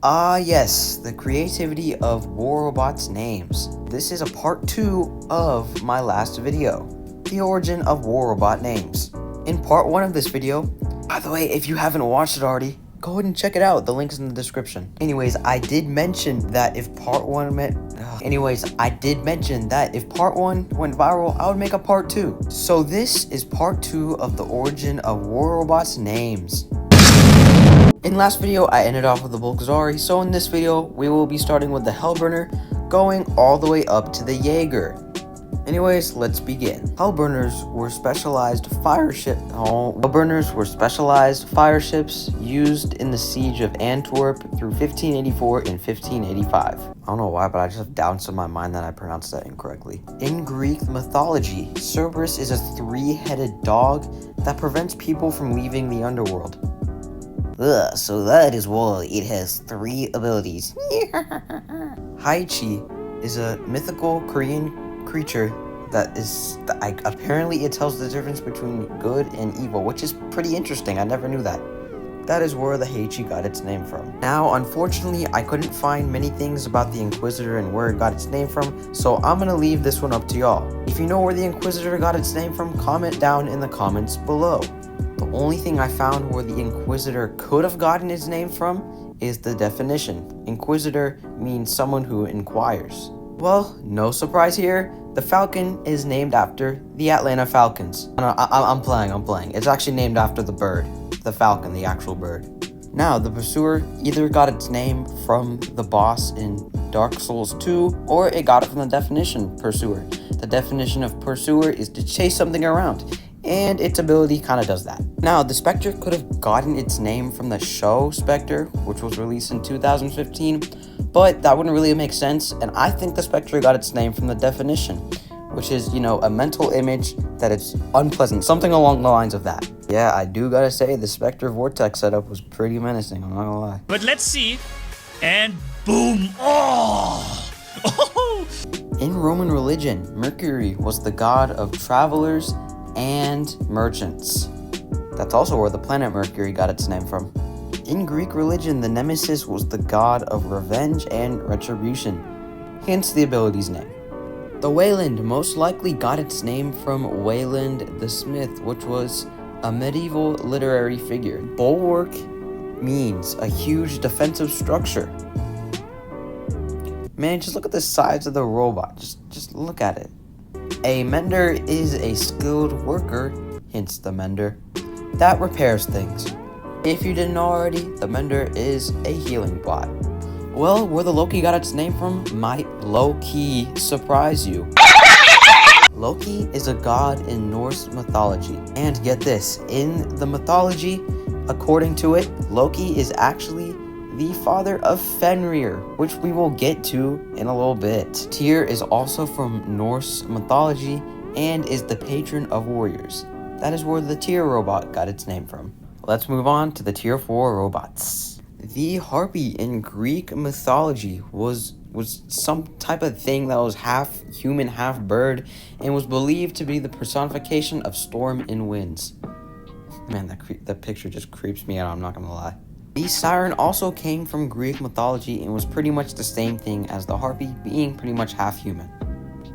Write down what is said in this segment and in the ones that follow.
Ah yes, the creativity of War Robot's names. This is a part 2 of my last video, the origin of War Robot names. In part 1 of this video, by the way, if you haven't watched it already, go ahead and check it out, the link's in the description. Anyways, I did mention that if part 1 went viral, I would make a part 2. So this is part 2 of the origin of War Robot's names. In last video, I ended off with the Bulgari, so in this video, we will be starting with the Hellburner, going all the way up to the Jaeger. Anyways, let's begin. Hellburners were specialized fire ships used in the siege of Antwerp through 1584 and 1585. I don't know why, but I just have doubts in my mind that I pronounced that incorrectly. In Greek mythology, Cerberus is a 3-headed dog that prevents people from leaving the underworld. Ugh, so that is why it has 3 abilities. Haichi is a mythical Korean creature that is, apparently it tells the difference between good and evil, which is pretty interesting. I never knew that. That is where the Heichi got its name from. Now, unfortunately, I couldn't find many things about the Inquisitor and where it got its name from, so I'm gonna leave this one up to y'all. If you know where the Inquisitor got its name from, comment down in the comments below. The only thing I found where the Inquisitor could have gotten its name from is the definition. Inquisitor means someone who inquires. Well, no surprise here. The Falcon is named after the Atlanta Falcons. No, I'm playing. It's actually named after the bird. The Falcon, the actual bird. Now, the Pursuer either got its name from the boss in Dark Souls 2, or it got it from the definition, Pursuer. The definition of Pursuer is to chase something around, and its ability kind of does that. Now, the Spectre could have gotten its name from the show Spectre, which was released in 2015, but that wouldn't really make sense, and I think the Spectre got its name from the definition, which is, you know, a mental image that it's unpleasant, something along the lines of that. Yeah, I do gotta say, the Spectre Vortex setup was pretty menacing, I'm not gonna lie. But let's see, and boom, oh! In Roman religion, Mercury was the god of travelers and merchants. That's also where the planet Mercury got its name from. In Greek religion, the Nemesis was the god of revenge and retribution, hence the ability's name. The Wayland most likely got its name from Wayland the Smith, which was a medieval literary figure. Bulwark means a huge defensive structure. Man, just look at the size of the robot. Just look at it. A mender is a skilled worker, hence the mender, that repairs things. If you didn't already, the mender is a healing bot. Well, where the Loki got its name from might low-key surprise you. Loki is a god in Norse mythology. And get this, in the mythology, according to it, Loki is actually the father of Fenrir, which we will get to in a little bit. Tyr is also from Norse mythology and is the patron of warriors. That is where the Tyr robot got its name from. Let's move on to the Tier 4 robots. The Harpy in Greek mythology was some type of thing that was half human, half bird, and was believed to be the personification of storm and winds. Man, that picture just creeps me out, I'm not gonna lie. The Siren also came from Greek mythology and was pretty much the same thing as the Harpy, being pretty much half human.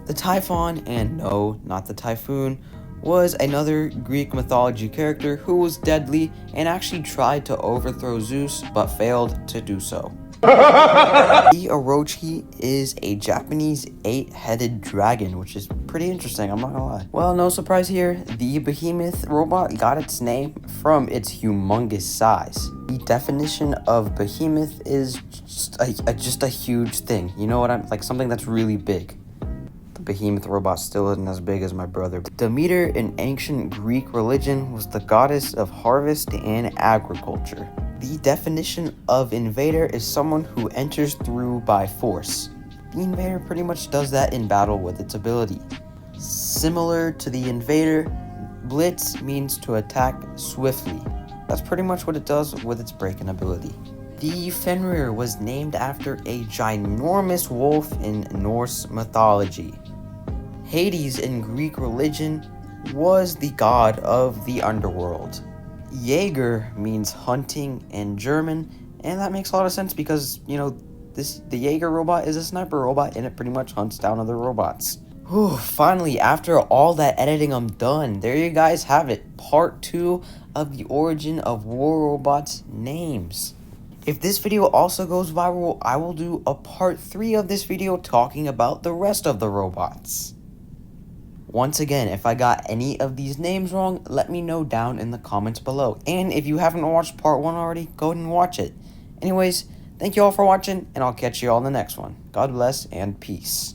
The Typhon, and no, not the Typhoon, was another Greek mythology character who was deadly and actually tried to overthrow Zeus but failed to do so. The Orochi is a Japanese 8-headed dragon, which is pretty interesting, I'm not gonna lie. Well, no surprise here, the Behemoth robot got its name from its humongous size. The definition of behemoth is just a huge thing. You know what I'm like, something that's really big. The Behemoth robot still isn't as big as my brother. Demeter in ancient Greek religion was the goddess of harvest and agriculture. The definition of invader is someone who enters through by force. The invader pretty much does that in battle with its ability. Similar to the invader, blitz means to attack swiftly. That's pretty much what it does with its breaking ability. The Fenrir was named after a ginormous wolf in Norse mythology. Hades in Greek religion was the god of the underworld. Jaeger means hunting in German, And that makes a lot of sense because, the Jaeger robot is a sniper robot and it pretty much hunts down other robots. Whew, finally, after all that editing, I'm done. There you guys have it. Part 2 of the origin of war robots' names. If this video also goes viral, I will do a part 3 of this video talking about the rest of the robots. Once again, if I got any of these names wrong, let me know down in the comments below. And if you haven't watched part 1 already, go ahead and watch it. Anyways, thank you all for watching, and I'll catch you all in the next one. God bless and peace.